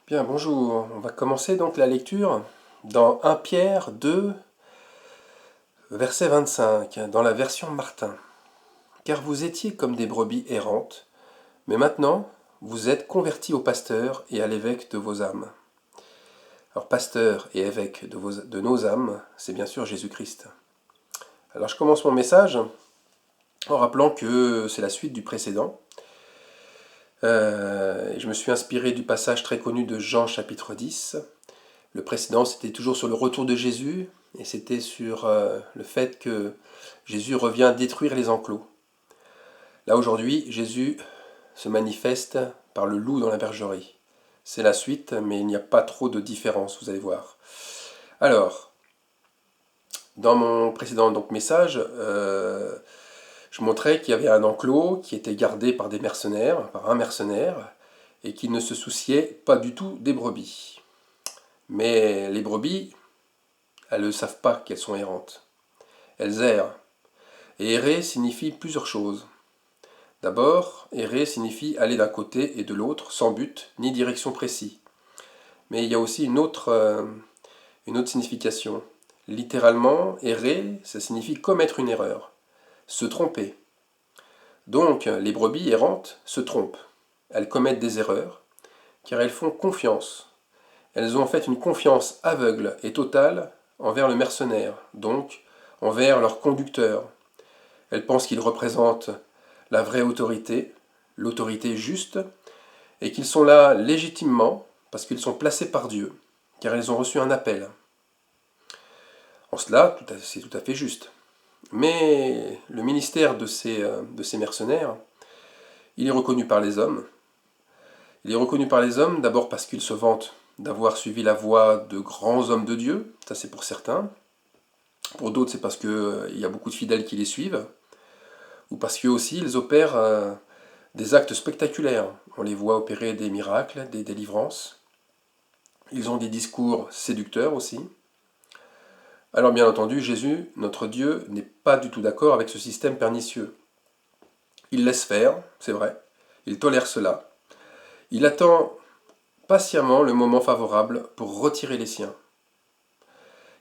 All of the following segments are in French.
Bien, bonjour. On va commencer donc la lecture dans 1 Pierre 2, verset 25, dans la version Martin. Car vous étiez comme des brebis errantes, mais maintenant vous êtes convertis au pasteur et à l'évêque de vos âmes. Alors, pasteur et évêque de nos âmes, c'est bien sûr Jésus-Christ. Alors, je commence mon message en rappelant que c'est la suite du précédent. Je me suis inspiré du passage très connu de Jean chapitre 10. Le précédent, c'était toujours sur le retour de Jésus, et c'était sur le fait que Jésus revient détruire les enclos. Là, aujourd'hui, Jésus se manifeste par le loup dans la bergerie. C'est la suite, mais il n'y a pas trop de différence, vous allez voir. Alors, dans mon précédent message, je montrais qu'il y avait un enclos qui était gardé par des mercenaires, par un mercenaire, et qui ne se souciait pas du tout des brebis. Mais les brebis, elles ne savent pas qu'elles sont errantes. Elles errent. Et errer signifie plusieurs choses. D'abord, errer signifie aller d'un côté et de l'autre, sans but, ni direction précise. Mais il y a aussi une autre signification. Littéralement, errer, ça signifie commettre une erreur, se tromper. Donc, les brebis errantes se trompent. Elles commettent des erreurs, car elles font confiance. Elles ont en fait une confiance aveugle et totale envers le mercenaire, donc envers leur conducteur. Elles pensent qu'ils représentent la vraie autorité, l'autorité juste, et qu'ils sont là légitimement parce qu'ils sont placés par Dieu, car ils ont reçu un appel. En cela, c'est tout à fait juste. Mais le ministère de ces mercenaires, il est reconnu par les hommes. Il est reconnu par les hommes d'abord parce qu'ils se vantent d'avoir suivi la voie de grands hommes de Dieu, ça c'est pour certains. Pour d'autres, c'est parce qu'il y a beaucoup de fidèles qui les suivent, ou parce qu'eux aussi, ils opèrent des actes spectaculaires. On les voit opérer des miracles, des délivrances. Ils ont des discours séducteurs aussi. Alors bien entendu, Jésus, notre Dieu, n'est pas du tout d'accord avec ce système pernicieux. Il laisse faire, c'est vrai. Il tolère cela. Il attend patiemment le moment favorable pour retirer les siens.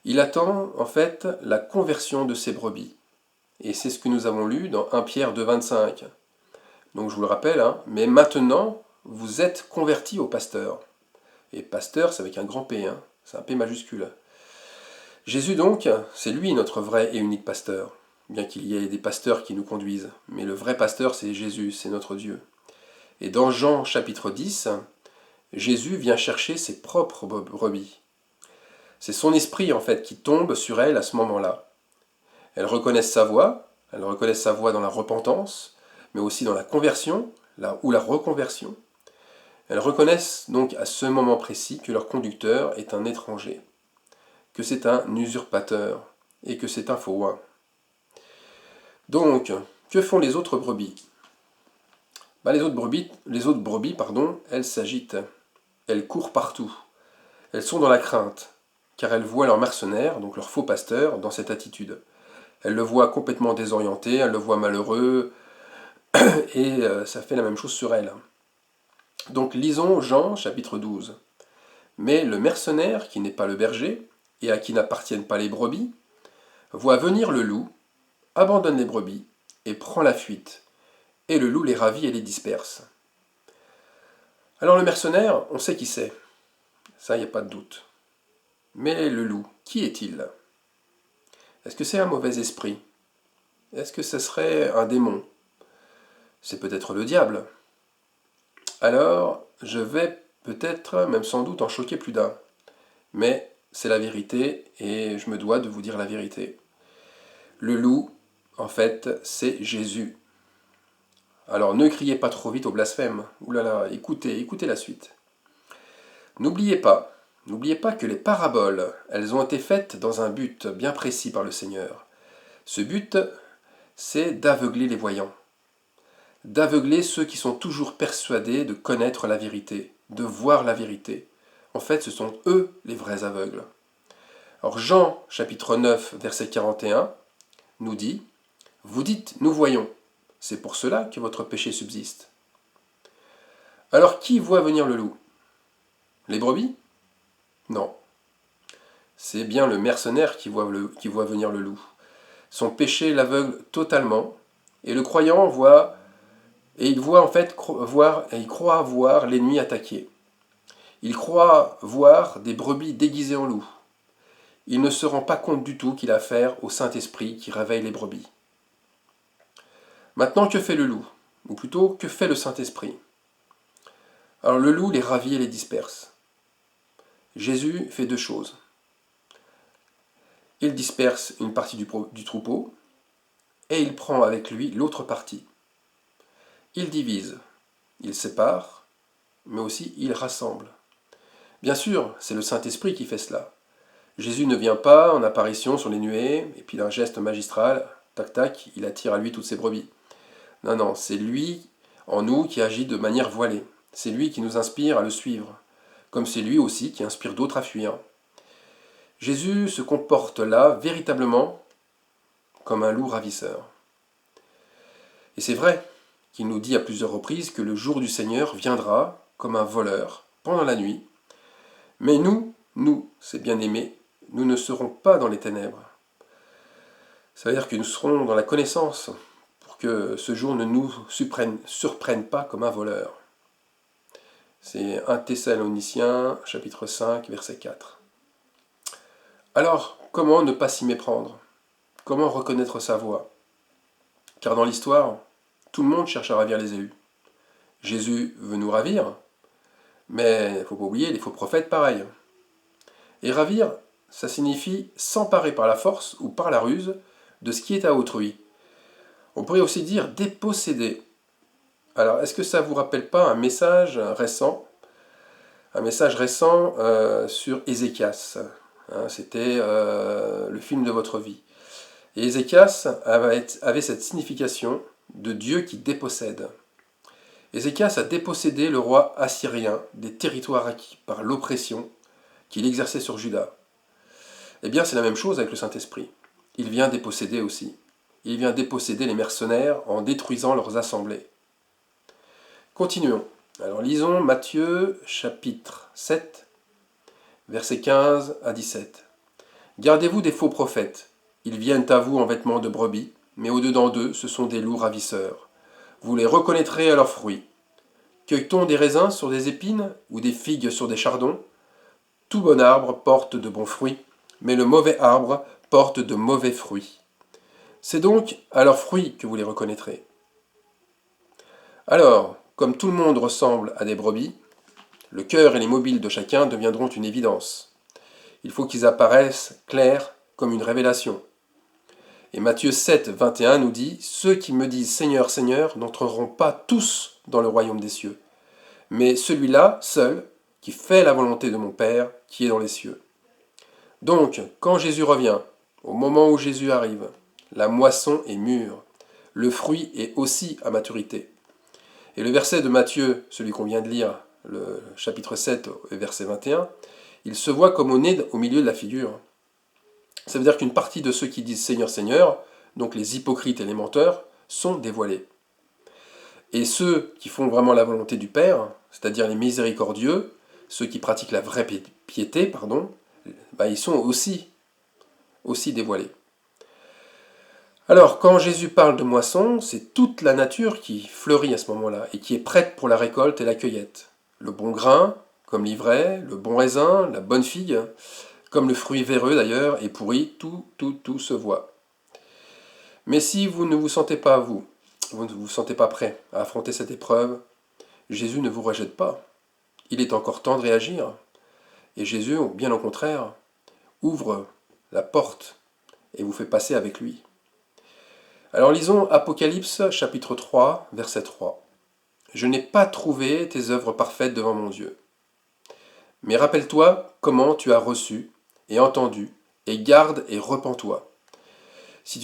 Il attend en fait la conversion de ses brebis. Et c'est ce que nous avons lu dans 1 Pierre 2, 25. Donc je vous le rappelle, mais maintenant vous êtes convertis au pasteur. Et pasteur, c'est avec un grand P, c'est un P majuscule. Jésus donc, c'est lui notre vrai et unique pasteur, bien qu'il y ait des pasteurs qui nous conduisent. Mais le vrai pasteur, c'est Jésus, c'est notre Dieu. Et dans Jean chapitre 10, Jésus vient chercher ses propres brebis. C'est son esprit en fait qui tombe sur elles à ce moment-là. Elles reconnaissent sa voix dans la repentance, mais aussi dans la conversion, ou la reconversion. Elles reconnaissent donc à ce moment précis que leur conducteur est un étranger, que c'est un usurpateur et que c'est un faux oint. Donc, que font les autres brebis? Les autres brebis, elles s'agitent, elles courent partout, elles sont dans la crainte, car elles voient leur mercenaire, donc leur faux pasteur, dans cette attitude. Elles le voient complètement désorienté, elles le voient malheureux, et ça fait la même chose sur elles. Donc lisons Jean chapitre 12. Mais le mercenaire, qui n'est pas le berger, et à qui n'appartiennent pas les brebis, voit venir le loup, abandonne les brebis, et prend la fuite, et le loup les ravit et les disperse. Alors le mercenaire, on sait qui c'est, ça il n'y a pas de doute. Mais le loup, qui est-il? Est-ce que c'est un mauvais esprit? Est-ce que ce serait un démon? C'est peut-être le diable. Alors, je vais peut-être, même sans doute, en choquer plus d'un. Mais c'est la vérité, et je me dois de vous dire la vérité. Le loup, en fait, c'est Jésus. Alors ne criez pas trop vite au blasphème. Ouh là là, écoutez la suite. N'oubliez pas que les paraboles, elles ont été faites dans un but bien précis par le Seigneur. Ce but, c'est d'aveugler les voyants, d'aveugler ceux qui sont toujours persuadés de connaître la vérité, de voir la vérité. En fait, ce sont eux les vrais aveugles. Alors Jean chapitre 9, verset 41, nous dit « Vous dites, nous voyons, c'est pour cela que votre péché subsiste. » Alors qui voit venir le loup? Les brebis? Non. C'est bien le mercenaire qui voit venir le loup. Son péché l'aveugle totalement, et le croyant voit, et il voit en fait il croit voir l'ennemi attaquer. Il croit voir des brebis déguisées en loup. Il ne se rend pas compte du tout qu'il a affaire au Saint-Esprit qui réveille les brebis. Maintenant, que fait le loup? Ou plutôt, que fait le Saint-Esprit? Alors le loup les ravit et les disperse. Jésus fait deux choses. Il disperse une partie du troupeau, et il prend avec lui l'autre partie. Il divise, il sépare, mais aussi il rassemble. Bien sûr, c'est le Saint-Esprit qui fait cela. Jésus ne vient pas en apparition sur les nuées, et puis d'un geste magistral, tac tac, il attire à lui toutes ses brebis. Non, non, c'est lui en nous qui agit de manière voilée. C'est lui qui nous inspire à le suivre, comme c'est lui aussi qui inspire d'autres à fuir. Jésus se comporte là véritablement comme un loup ravisseur. Et c'est vrai qu'il nous dit à plusieurs reprises que le jour du Seigneur viendra comme un voleur pendant la nuit. Mais nous, ces bien-aimés, nous ne serons pas dans les ténèbres. Ça veut dire que nous serons dans la connaissance pour que ce jour ne nous surprenne pas comme un voleur. C'est 1 Thessaloniciens, chapitre 5, verset 4. Alors, comment ne pas s'y méprendre? Comment reconnaître sa voix? Car dans l'histoire, tout le monde cherche à ravir les élus. Jésus veut nous ravir, mais il ne faut pas oublier les faux prophètes pareil. Et ravir, ça signifie s'emparer par la force ou par la ruse de ce qui est à autrui. On pourrait aussi dire déposséder. Alors, est-ce que ça ne vous rappelle pas un message récent sur Ézéchias? C'était le film de votre vie. Et Ézéchias avait cette signification de Dieu qui dépossède. Ézéchias a dépossédé le roi assyrien des territoires acquis par l'oppression qu'il exerçait sur Juda. Eh bien, c'est la même chose avec le Saint-Esprit. Il vient déposséder aussi. Il vient déposséder les mercenaires en détruisant leurs assemblées. Continuons. Alors lisons Matthieu chapitre 7, versets 15 à 17. Gardez-vous des faux prophètes. Ils viennent à vous en vêtements de brebis, mais au-dedans d'eux, ce sont des loups ravisseurs. Vous les reconnaîtrez à leurs fruits. Cueille-t-on des raisins sur des épines ou des figues sur des chardons? Tout bon arbre porte de bons fruits, mais le mauvais arbre porte de mauvais fruits. C'est donc à leurs fruits que vous les reconnaîtrez. Alors, comme tout le monde ressemble à des brebis, le cœur et les mobiles de chacun deviendront une évidence. Il faut qu'ils apparaissent clairs comme une révélation. Et Matthieu 7, 21 nous dit « Ceux qui me disent Seigneur, Seigneur n'entreront pas tous dans le royaume des cieux, mais celui-là seul qui fait la volonté de mon Père qui est dans les cieux. » Donc, quand Jésus revient, au moment où Jésus arrive, la moisson est mûre, le fruit est aussi à maturité. Et le verset de Matthieu, celui qu'on vient de lire, le chapitre 7, verset 21, il se voit comme au nez au milieu de la figure. Ça veut dire qu'une partie de ceux qui disent Seigneur, Seigneur, donc les hypocrites et les menteurs, sont dévoilés. Et ceux qui font vraiment la volonté du Père, c'est-à-dire les miséricordieux, ceux qui pratiquent la vraie piété, ils sont aussi dévoilés. Alors, quand Jésus parle de moisson, c'est toute la nature qui fleurit à ce moment-là et qui est prête pour la récolte et la cueillette. Le bon grain, comme l'ivraie, le bon raisin, la bonne figue, comme le fruit véreux d'ailleurs et pourri, tout se voit. Mais si vous ne vous sentez pas prêt à affronter cette épreuve, Jésus ne vous rejette pas. Il est encore temps de réagir. Et Jésus, bien au contraire, ouvre la porte et vous fait passer avec lui. Alors lisons Apocalypse chapitre 3, verset 3. « Je n'ai pas trouvé tes œuvres parfaites devant mon Dieu. Mais rappelle-toi comment tu as reçu et entendu, et garde et repens-toi. Si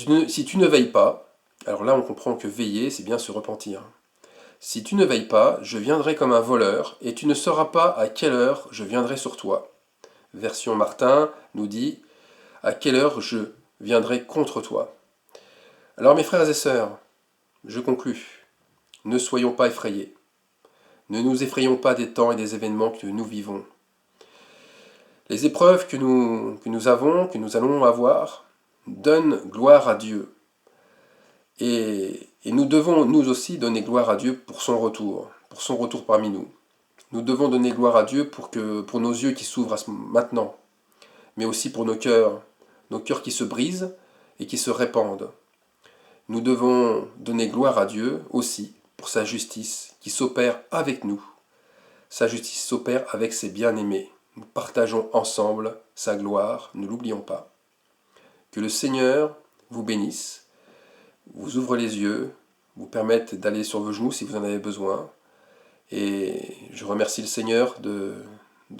tu ne veilles pas, alors là on comprend que veiller, c'est bien se repentir. Si tu ne veilles pas, je viendrai comme un voleur, et tu ne sauras pas à quelle heure je viendrai sur toi. » Version Martin nous dit « À quelle heure je viendrai contre toi ?» Alors mes frères et sœurs, je conclus. Ne soyons pas effrayés. Ne nous effrayons pas des temps et des événements que nous vivons. Les épreuves que nous avons, que nous allons avoir, donnent gloire à Dieu. Et nous devons, nous aussi, donner gloire à Dieu pour son retour parmi nous. Nous devons donner gloire à Dieu pour nos yeux qui s'ouvrent maintenant, mais aussi pour nos cœurs qui se brisent et qui se répandent. Nous devons donner gloire à Dieu aussi pour sa justice qui s'opère avec nous. Sa justice s'opère avec ses bien-aimés. Nous partageons ensemble sa gloire, ne l'oublions pas. Que le Seigneur vous bénisse, vous ouvre les yeux, vous permette d'aller sur vos genoux si vous en avez besoin. Et je remercie le Seigneur de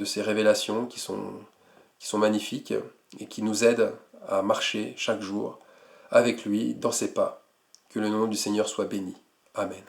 ces révélations qui sont magnifiques et qui nous aident à marcher chaque jour avec lui dans ses pas. Que le nom du Seigneur soit béni. Amen.